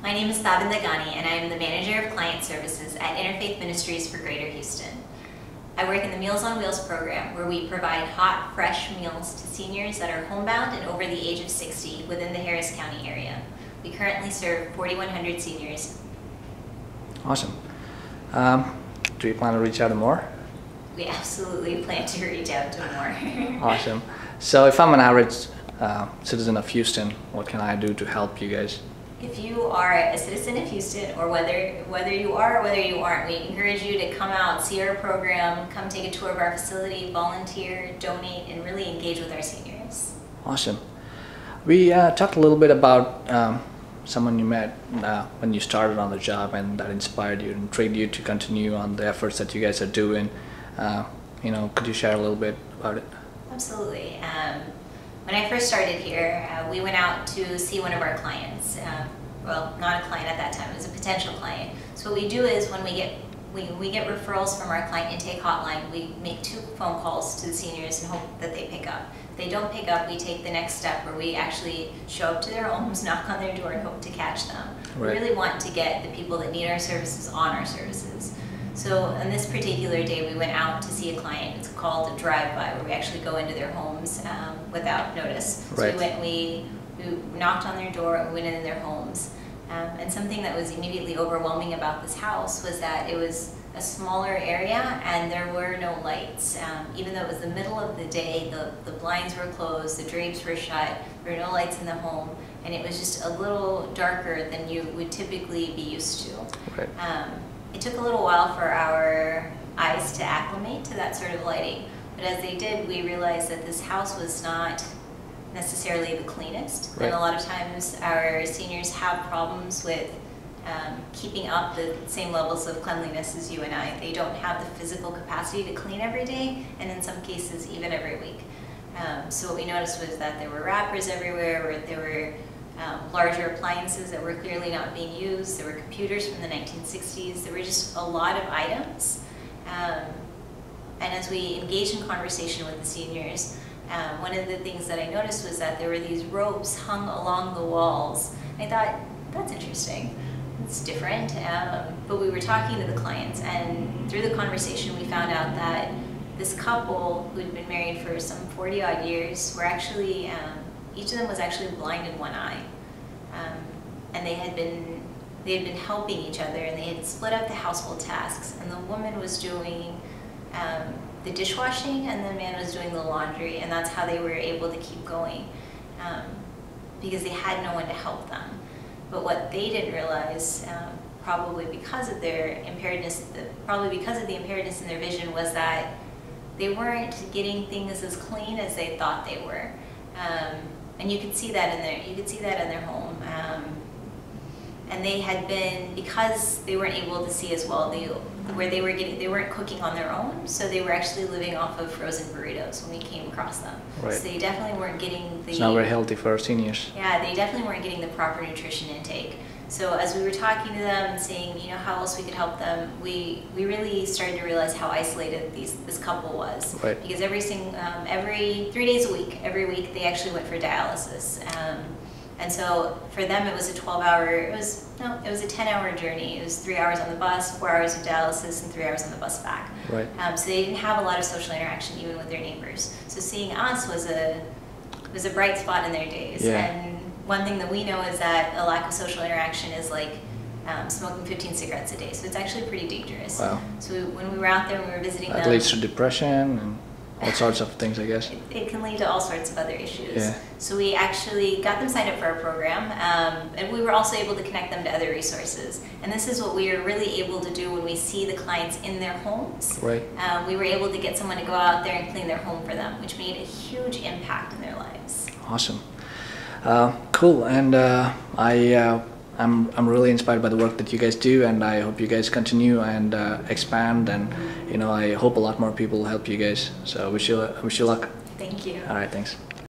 My name is Tabinda and I am the Manager of Client Services at Interfaith Ministries for Greater Houston. I work in the Meals on Wheels program, where we provide hot, fresh meals to seniors that are homebound and over the age of 60 within the Harris County area. We currently serve 4,100 seniors. Awesome. Do you plan to reach out to more? We absolutely plan to reach out to more. Awesome. So if I'm an average citizen of Houston, what can I do to help you guys? If you are a citizen of Houston, or whether you are or whether you aren't, we encourage you to come out, see our program, come take a tour of our facility, volunteer, donate, and really engage with our seniors. Awesome. We talked a little bit about someone you met when you started on the job and that inspired you and trained you to continue on the efforts that you guys are doing. Could you share a little bit about it? Absolutely. When I first started here, we went out to see one of our clients. Well, not a client at that time, it was a potential client. So what we do is when we get referrals from our client intake hotline, we make 2 phone calls to the seniors and hope that they pick up. If they don't pick up, we take the next step where we actually show up to their homes, knock on their door, and hope to catch them. Right. We really want to get the people that need our services on our services. So on this particular day, we went out to see a client. It's called a drive-by, where we actually go into their homes without notice. Right. So we knocked on their door and we went into their homes. And something that was immediately overwhelming about this house was that it was a smaller area and there were no lights. Even though it was the middle of the day, the blinds were closed, the drapes were shut, there were no lights in the home, and it was just a little darker than you would typically be used to. Right. It took a little while for our eyes to acclimate to that sort of lighting, but as they did, we realized that this house was not necessarily the cleanest. Right. And a lot of times our seniors have problems with keeping up the same levels of cleanliness as you and I. They don't have the physical capacity to clean every day, and in some cases even every week. So what we noticed was that there were wrappers everywhere, where there were larger appliances that were clearly not being used. There were computers from the 1960s. There were just a lot of items. And as we engaged in conversation with the seniors, one of the things that I noticed was that there were these ropes hung along the walls. I thought, that's interesting. It's different. But we were talking to the clients, and through the conversation we found out that this couple, who had been married for some 40-odd years, were actually, each of them was actually blind in one eye. And they had been helping each other, and they had split up the household tasks, and the woman was doing the dishwashing and the man was doing the laundry, and that's how they were able to keep going, because they had no one to help them. But what they didn't realize, probably because of their impairedness, in their vision, was that they weren't getting things as clean as they thought they were. And you could see that in their home. And they had been, because they weren't able to see as well, they weren't cooking on their own, so they were actually living off of frozen burritos when we came across them. Right. So they definitely weren't getting the... It's not very healthy for our seniors. Yeah, they definitely weren't getting the proper nutrition intake. So as we were talking to them and seeing, how else we could help them, we really started to realize how isolated this couple was. Right. Because every 3 days a week, every week, they actually went for dialysis. And so for them, it was a 10-hour journey. It was 3 hours on the bus, 4 hours of dialysis, and 3 hours on the bus back. Right. So they didn't have a lot of social interaction, even with their neighbors. So seeing us was a bright spot in their days. Yeah. And one thing that we know is that a lack of social interaction is like smoking 15 cigarettes a day. So it's actually pretty dangerous. Wow. So when we were out there and we were visiting them... That leads to depression and all sorts of things, I guess. It can lead to all sorts of other issues. Yeah. So we actually got them signed up for our program, and we were also able to connect them to other resources. And this is what we are really able to do when we see the clients in their homes. Right. We were able to get someone to go out there and clean their home for them, which made a huge impact in their lives. Awesome. Cool. And I'm really inspired by the work that you guys do, and I hope you guys continue and expand, and I hope a lot more people help you guys. So wish you luck. Thank you. All right, thanks.